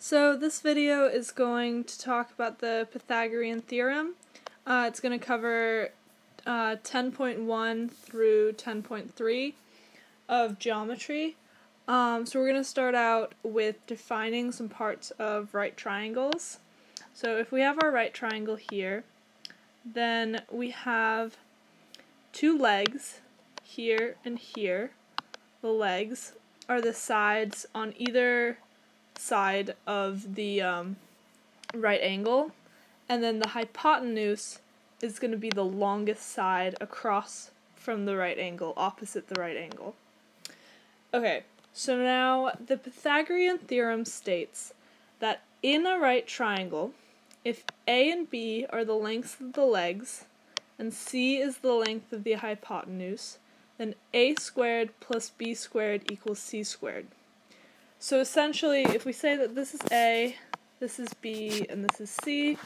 So this video is going to talk about the Pythagorean theorem. It's going to cover 10.1 through 10.3 of geometry. So we're going to start out with defining some parts of right triangles. So if we have our right triangle here, then we have two legs here and here. The legs are the sides on either side of the right angle, and then the hypotenuse is going to be the longest side across from the right angle, opposite the right angle. Okay, so now the Pythagorean theorem states that in a right triangle, if A and B are the lengths of the legs, and C is the length of the hypotenuse, then A squared plus B squared equals C squared. So essentially, if we say that this is A, this is B, and this is C,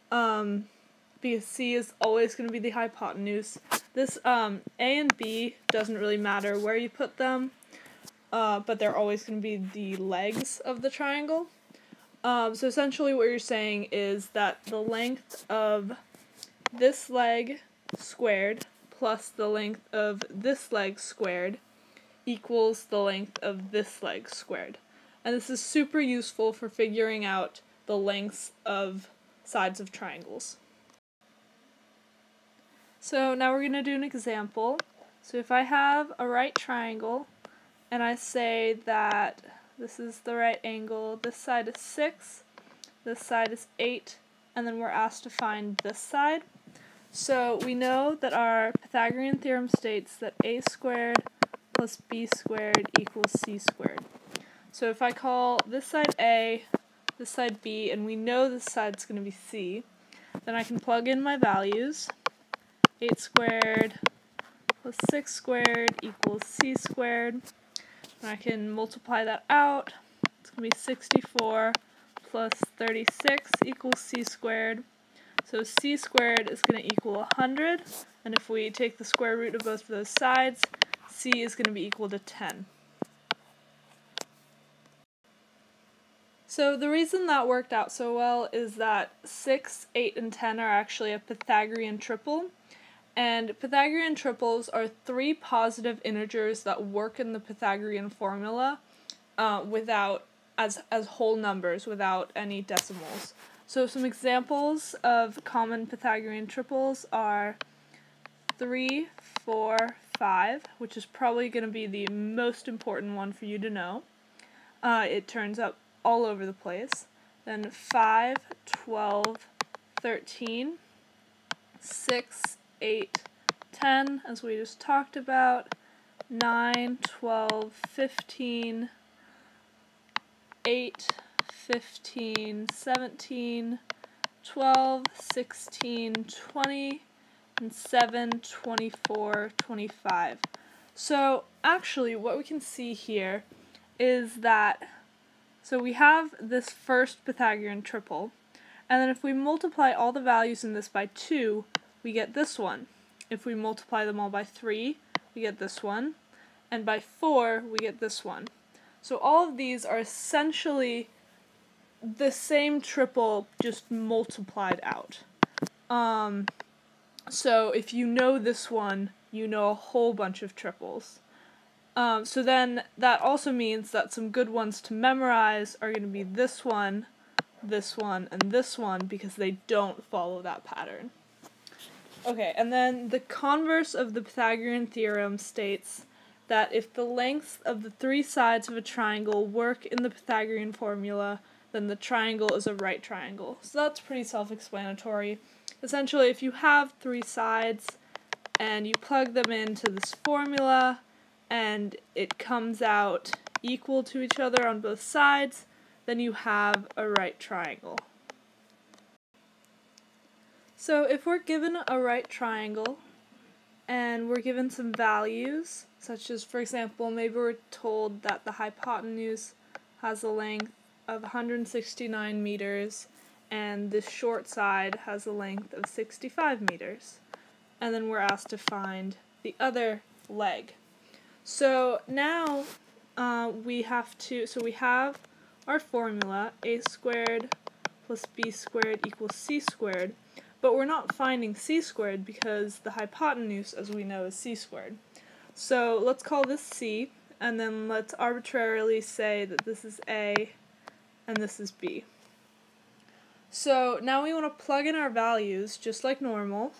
because C is always going to be the hypotenuse, this A and B doesn't really matter where you put them, but they're always going to be the legs of the triangle. So essentially what you're saying is that the length of this leg squared plus the length of this leg squared equals the length of this leg squared. And this is super useful for figuring out the lengths of sides of triangles. So now we're going to do an example. So if I have a right triangle and I say that this is the right angle, this side is 6, this side is 8, and then we're asked to find this side. So we know that our Pythagorean theorem states that a squared plus b squared equals c squared. So if I call this side A, this side B, and we know this side's going to be C, then I can plug in my values. 8 squared plus 6 squared equals c squared. And I can multiply that out. It's going to be 64 plus 36 equals c squared. So c squared is going to equal 100, and if we take the square root of both of those sides, c is going to be equal to 10. So the reason that worked out so well is that 6, 8, and 10 are actually a Pythagorean triple, and Pythagorean triples are three positive integers that work in the Pythagorean formula as whole numbers without any decimals. So some examples of common Pythagorean triples are 3, 4, 5, which is probably going to be the most important one for you to know. It turns up all over the place. Then 5, 12, 13, 6, 8, 10, as we just talked about, 9, 12, 15, 8, 15, 17, 12, 16, 20, and 7, 24, 25. So actually what we can see here is that, so we have this first Pythagorean triple, and then if we multiply all the values in this by 2, we get this one. If we multiply them all by 3, we get this one, and by 4, we get this one. So all of these are essentially the same triple, just multiplied out. So if you know this one, you know a whole bunch of triples. So then that also means that some good ones to memorize are going to be this one, and this one, because they don't follow that pattern. Okay, and then the converse of the Pythagorean theorem states that if the lengths of the three sides of a triangle work in the Pythagorean formula, then the triangle is a right triangle. So that's pretty self-explanatory. Essentially, if you have three sides and you plug them into this formula and it comes out equal to each other on both sides, then you have a right triangle. So if we're given a right triangle and we're given some values, such as, for example, maybe we're told that the hypotenuse has a length of 169 meters and this short side has a length of 65 meters. And then we're asked to find the other leg. So now we have our formula, a squared plus b squared equals c squared, but we're not finding c squared because the hypotenuse, as we know, is c squared. So let's call this c, and then let's arbitrarily say that this is a and this is b. So now we want to plug in our values just like normal.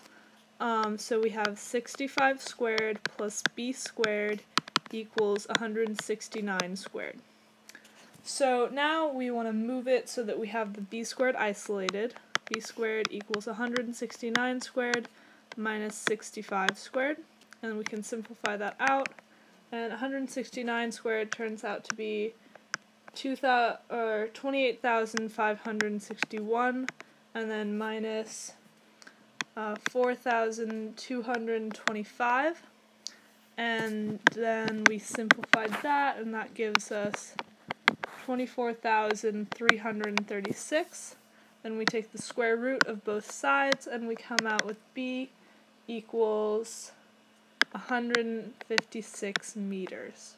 So we have 65 squared plus b squared equals 169 squared. So now we want to move it so that we have the b squared isolated. B squared equals 169 squared minus 65 squared. And we can simplify that out. And 169 squared turns out to be 28,561, and then minus 4,225, and then we simplified that, and that gives us 24,336. Then we take the square root of both sides, and we come out with b equals 156 meters.